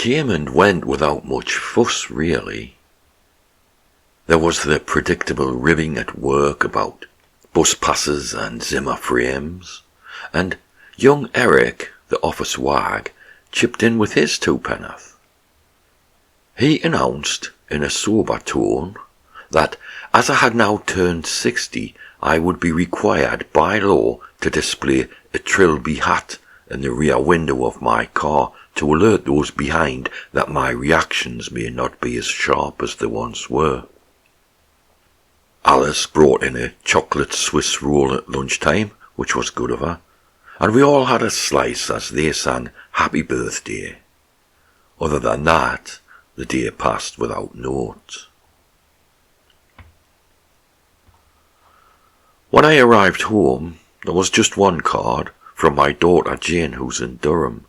came and went without much fuss, really. There was the predictable ribbing at work about bus passes and Zimmer frames, and young Eric, the office wag, chipped in with his twopenn'orth. He announced, in a sober tone, that as I had now turned 60, I would be required by law to display a trilby hat in the rear window of my car to alert those behind that my reactions may not be as sharp as they once were. Alice brought in a chocolate Swiss roll at lunchtime, which was good of her, and we all had a slice as they sang Happy Birthday. Other than that, the day passed without note. When I arrived home, there was just one card from my daughter Jane, who's in Durham.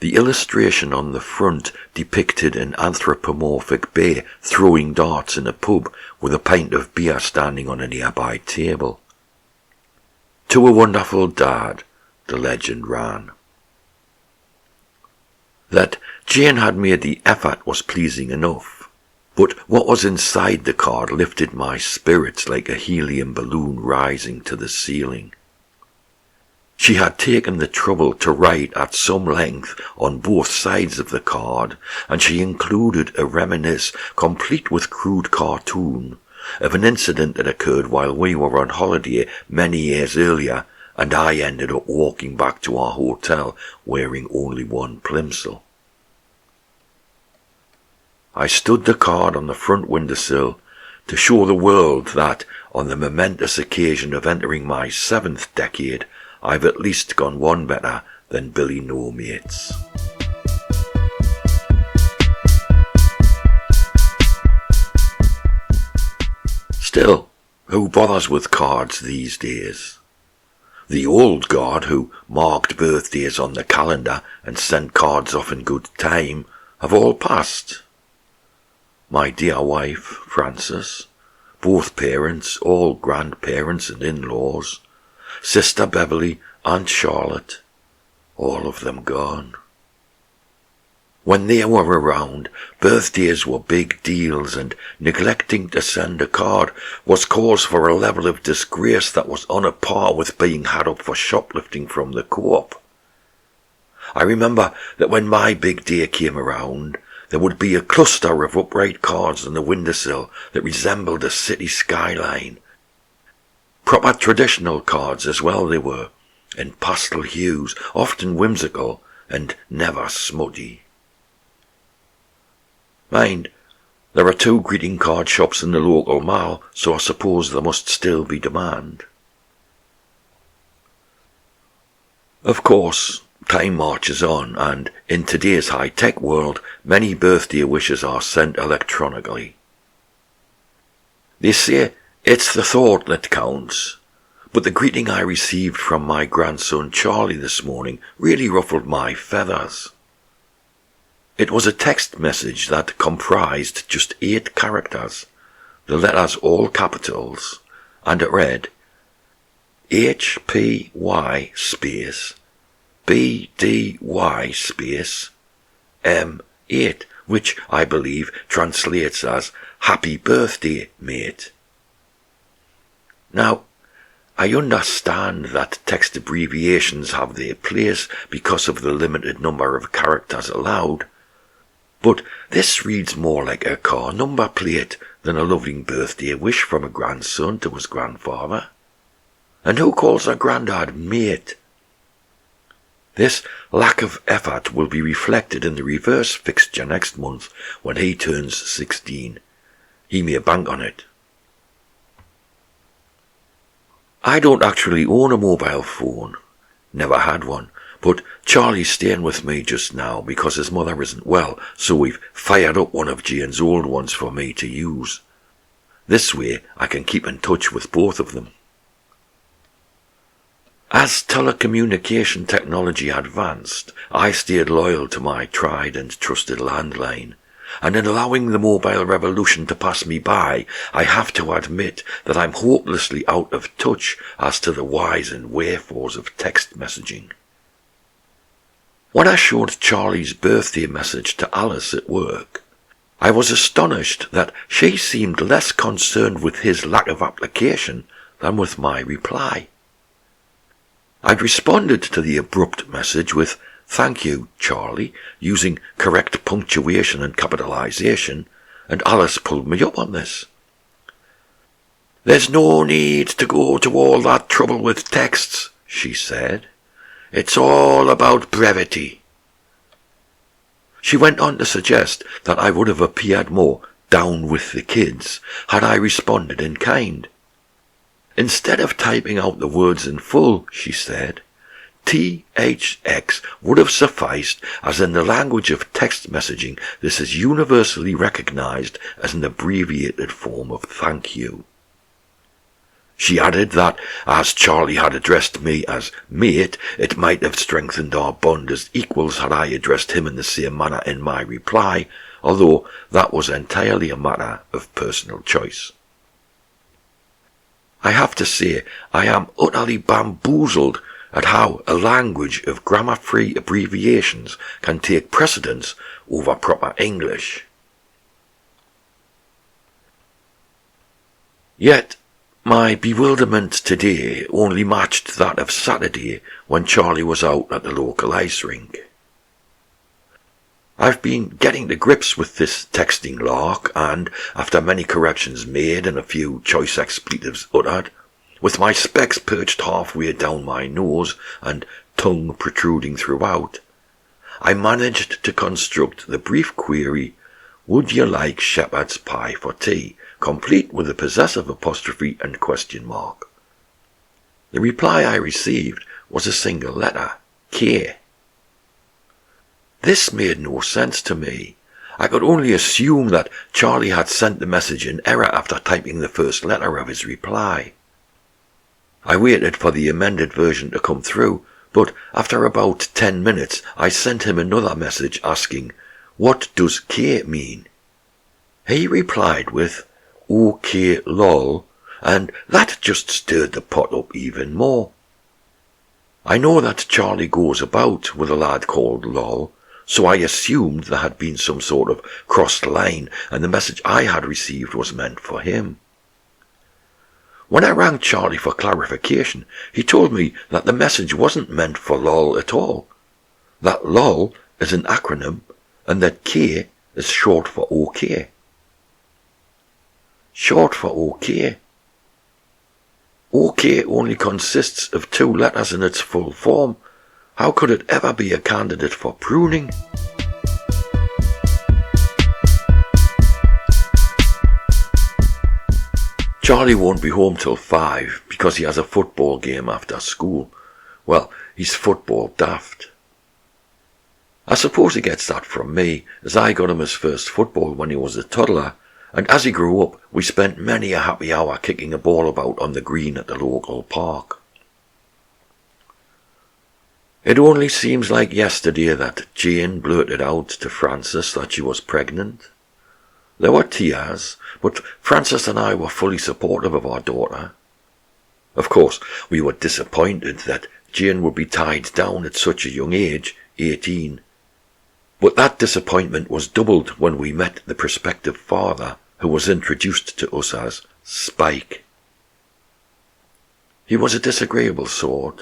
The illustration on the front depicted an anthropomorphic bear throwing darts in a pub with a pint of beer standing on a nearby table. To a wonderful dad, the legend ran. That Jane had made the effort was pleasing enough, but what was inside the card lifted my spirits like a helium balloon rising to the ceiling. She had taken the trouble to write at some length on both sides of the card, and she included a reminiscence, complete with crude cartoon, of an incident that occurred while we were on holiday many years earlier, and I ended up walking back to our hotel wearing only one Plimsoll. I stood the card on the front windowsill to show the world that, on the momentous occasion of entering my 7th decade, I've at least gone one better than Billy No Mates. Still, who bothers with cards these days? The old guard who marked birthdays on the calendar and sent cards off in good time have all passed. My dear wife, Frances, both parents, all grandparents and in-laws, Sister Beverly, Aunt Charlotte, all of them gone. When they were around, birthdays were big deals, and neglecting to send a card was cause for a level of disgrace that was on a par with being had up for shoplifting from the co-op. I remember that when my big day came around, there would be a cluster of upright cards on the windowsill that resembled a city skyline. Proper traditional cards as well they were, in pastel hues, often whimsical and never smutty. Mind, there are 2 greeting card shops in the local mall, so I suppose there must still be demand. Of course, time marches on, and in today's high-tech world, many birthday wishes are sent electronically. They say it's the thought that counts, but the greeting I received from my grandson Charlie this morning really ruffled my feathers. It was a text message that comprised just 8 characters, the letters all capitals, and it read, HPY space BDY space M8, which I believe translates as Happy Birthday, Mate. Now, I understand that text abbreviations have their place because of the limited number of characters allowed, but this reads more like a car number plate than a loving birthday wish from a grandson to his grandfather. And who calls a granddad mate? This lack of effort will be reflected in the reverse fixture next month when he turns 16. He may bank on it. I don't actually own a mobile phone. Never had one. But Charlie's staying with me just now because his mother isn't well, so we've fired up one of Jane's old ones for me to use. This way I can keep in touch with both of them. As telecommunication technology advanced, I stayed loyal to my tried and trusted landline, and in allowing the mobile revolution to pass me by, I have to admit that I'm hopelessly out of touch as to the whys and wherefores of text messaging. When I showed Charlie's birthday message to Alice at work, I was astonished that she seemed less concerned with his lack of application than with my reply. I'd responded to the abrupt message with, "Thank you, Charlie," using correct punctuation and capitalization, and Alice pulled me up on this. "There's no need to go to all that trouble with texts," she said. "It's all about brevity." She went on to suggest that I would have appeared more down with the kids had I responded in kind. Instead of typing out the words in full, she said, THX would have sufficed, as in the language of text messaging this is universally recognized as an abbreviated form of thank you. She added that, as Charlie had addressed me as mate, it might have strengthened our bond as equals had I addressed him in the same manner in my reply, although that was entirely a matter of personal choice. I have to say, I am utterly bamboozled at how a language of grammar-free abbreviations can take precedence over proper English. Yet, my bewilderment today only matched that of Saturday when Charlie was out at the local ice rink. I've been getting to grips with this texting lark and, after many corrections made and a few choice expletives uttered, with my specs perched halfway down my nose and tongue protruding throughout, I managed to construct the brief query, "Would you like shepherd's pie for tea?" complete with a possessive apostrophe and question mark. The reply I received was a single letter, K. This made no sense to me. I could only assume that Charlie had sent the message in error after typing the first letter of his reply. I waited for the amended version to come through, but after about 10 minutes I sent him another message asking, "What does K mean?" He replied with, "OK lol," and that just stirred the pot up even more. I know that Charlie goes about with a lad called Lol, so I assumed there had been some sort of crossed line and the message I had received was meant for him. When I rang Charlie for clarification, he told me that the message wasn't meant for Lol at all, that Lol is an acronym and that K is short for OK. Short for OK. OK only consists of 2 letters in its full form. How could it ever be a candidate for pruning? Charlie won't be home till 5 because he has a football game after school. Well, he's football daft. I suppose he gets that from me, as I got him his first football when he was a toddler, and as he grew up, we spent many a happy hour kicking a ball about on the green at the local park. It only seems like yesterday that Jane blurted out to Frances that she was pregnant. There were tears, but Frances and I were fully supportive of our daughter. Of course, we were disappointed that Jane would be tied down at such a young age, 18. But that disappointment was doubled when we met the prospective father, who was introduced to us as Spike. He was a disagreeable sort,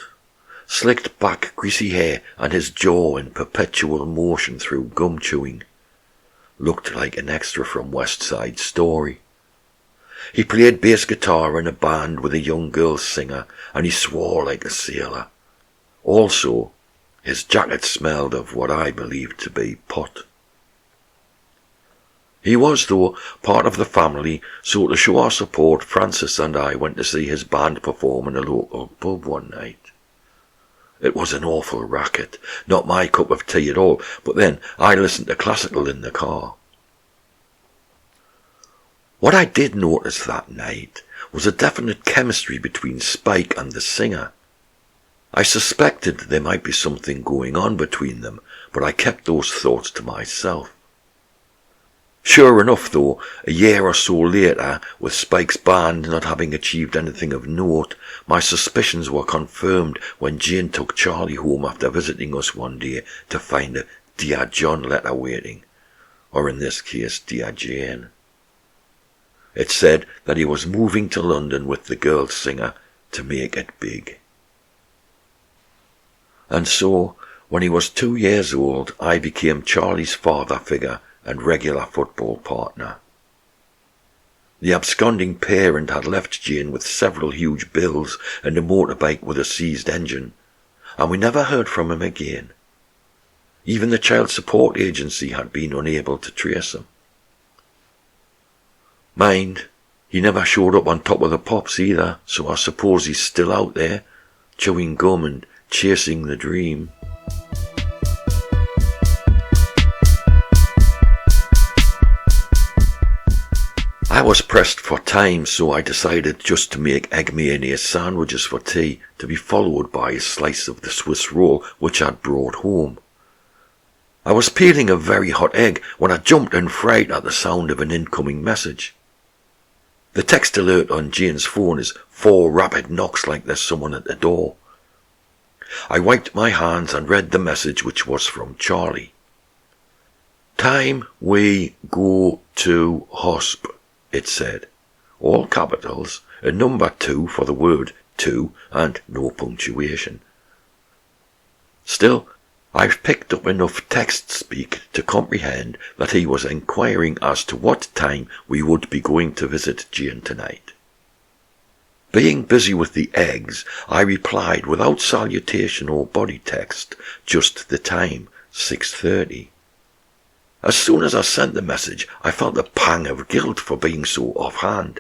slicked back greasy hair and his jaw in perpetual motion through gum chewing. Looked like an extra from West Side Story. He played bass guitar in a band with a young girl singer, and he swore like a sailor. Also, his jacket smelled of what I believed to be pot. He was, though, part of the family, so to show our support, Frances and I went to see his band perform in a local pub one night. It was an awful racket, not my cup of tea at all, but then I listened to classical in the car. What I did notice that night was a definite chemistry between Spike and the singer. I suspected there might be something going on between them, but I kept those thoughts to myself. Sure enough though, a year or so later, with Spike's band not having achieved anything of note, my suspicions were confirmed when Jane took Charlie home after visiting us one day to find a Dear John letter waiting, or in this case, Dear Jane. It said that he was moving to London with the girl singer to make it big. And so, when he was 2 years old, I became Charlie's father figure and regular football partner. The absconding parent had left Jane with several huge bills and a motorbike with a seized engine, and we never heard from him again. Even the child support agency had been unable to trace him. Mind, he never showed up on Top of the Pops either, so I suppose he's still out there, chewing gum and chasing the dream. I was pressed for time, so I decided just to make egg mayonnaise sandwiches for tea, to be followed by a slice of the Swiss roll which I'd brought home. I was peeling a very hot egg when I jumped in fright at the sound of an incoming message. The text alert on Jane's phone is 4 rapid knocks like there's someone at the door. I wiped my hands and read the message, which was from Charlie. Time we go to hosp, it said. All capitals, a number 2 for the word to, and no punctuation. Still, I've picked up enough text speak to comprehend that he was inquiring as to what time we would be going to visit Jane tonight. Being busy with the eggs, I replied without salutation or body text, just the time, 6:30. As soon as I sent the message, I felt a pang of guilt for being so offhand,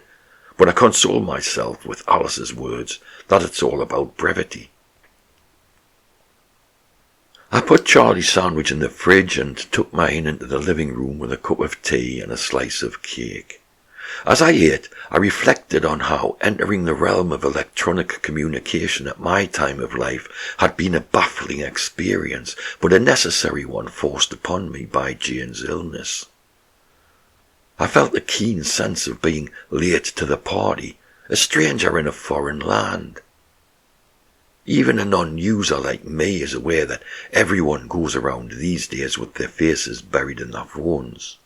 but I consoled myself with Alice's words that it's all about brevity. I put Charlie's sandwich in the fridge and took mine into the living room with a cup of tea and a slice of cake. As I ate, I reflected on how entering the realm of electronic communication at my time of life had been a baffling experience, but a necessary one forced upon me by Jane's illness. I felt a keen sense of being late to the party, a stranger in a foreign land. Even a non-user like me is aware that everyone goes around these days with their faces buried in their phones.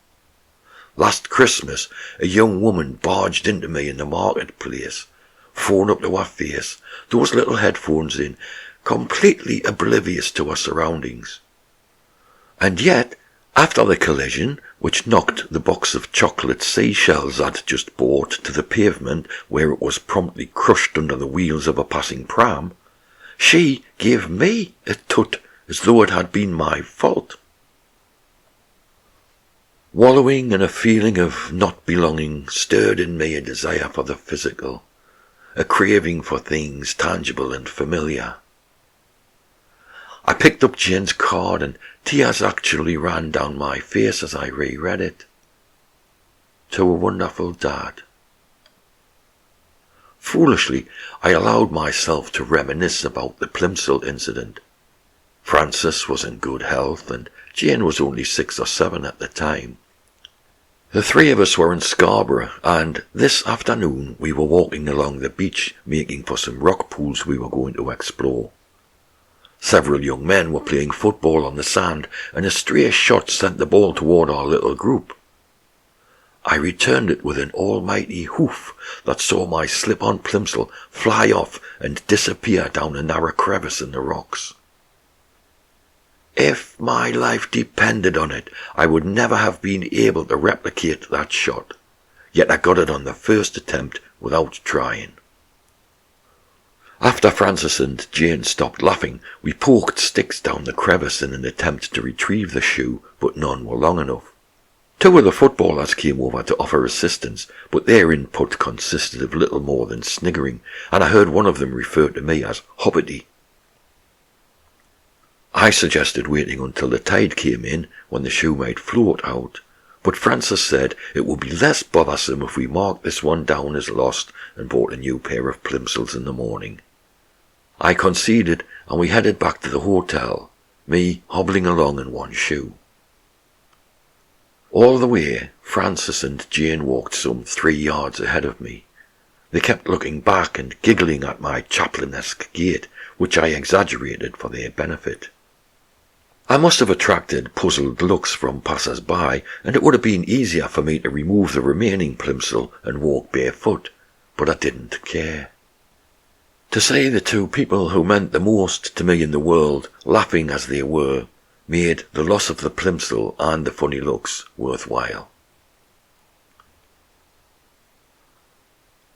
Last Christmas, a young woman barged into me in the marketplace, phone up to her face, those little headphones in, completely oblivious to her surroundings. And yet, after the collision, which knocked the box of chocolate seashells I'd just bought to the pavement where it was promptly crushed under the wheels of a passing pram, she gave me a tut as though it had been my fault. Wallowing in a feeling of not belonging stirred in me a desire for the physical, a craving for things tangible and familiar. I picked up Jane's card and tears actually ran down my face as I reread it. To a wonderful dad. Foolishly, I allowed myself to reminisce about the Plimsoll incident. Francis was in good health and Jane was only 6 or 7 at the time. The 3 of us were in Scarborough, and this afternoon we were walking along the beach making for some rock pools we were going to explore. Several young men were playing football on the sand, and a stray shot sent the ball toward our little group. I returned it with an almighty hoof that saw my slip-on Plimsoll fly off and disappear down a narrow crevice in the rocks. If my life depended on it, I would never have been able to replicate that shot, yet I got it on the first attempt without trying. After Francis and Jane stopped laughing, we poked sticks down the crevice in an attempt to retrieve the shoe, but none were long enough. 2 of the footballers came over to offer assistance, but their input consisted of little more than sniggering, and I heard one of them refer to me as Hoppity. I suggested waiting until the tide came in, when the shoe might float out, but Francis said it would be less bothersome if we marked this one down as lost and bought a new pair of Plimsolls in the morning. I conceded, and we headed back to the hotel, me hobbling along in one shoe. All the way, Francis and Jane walked some 3 yards ahead of me. They kept looking back and giggling at my Chaplin-esque gait, which I exaggerated for their benefit. I must have attracted puzzled looks from passers-by, and it would have been easier for me to remove the remaining Plimsoll and walk barefoot, but I didn't care. To see the 2 people who meant the most to me in the world laughing as they were made the loss of the Plimsoll and the funny looks worthwhile.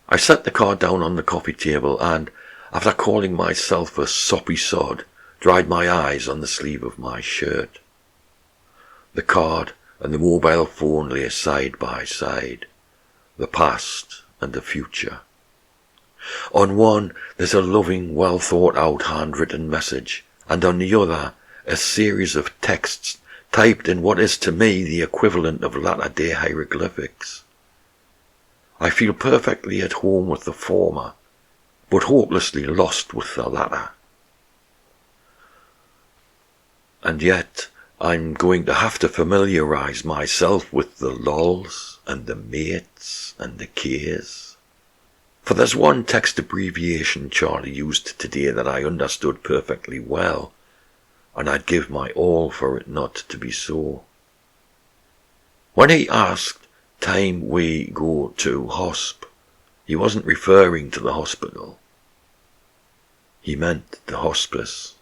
I set the card down on the coffee table and, after calling myself a soppy sod, dried my eyes on the sleeve of my shirt. The card and the mobile phone lay side by side, the past and the future. On one there's a loving, well-thought-out handwritten message, and on the other a series of texts typed in what is to me the equivalent of latter-day hieroglyphics. I feel perfectly at home with the former, but hopelessly lost with the latter. And yet I'm going to have to familiarise myself with the lols and the mates and the Ks. For there's one text abbreviation Charlie used today that I understood perfectly well, and I'd give my all for it not to be so. When he asked, "Time we go to hosp," he wasn't referring to the hospital. He meant the hospice.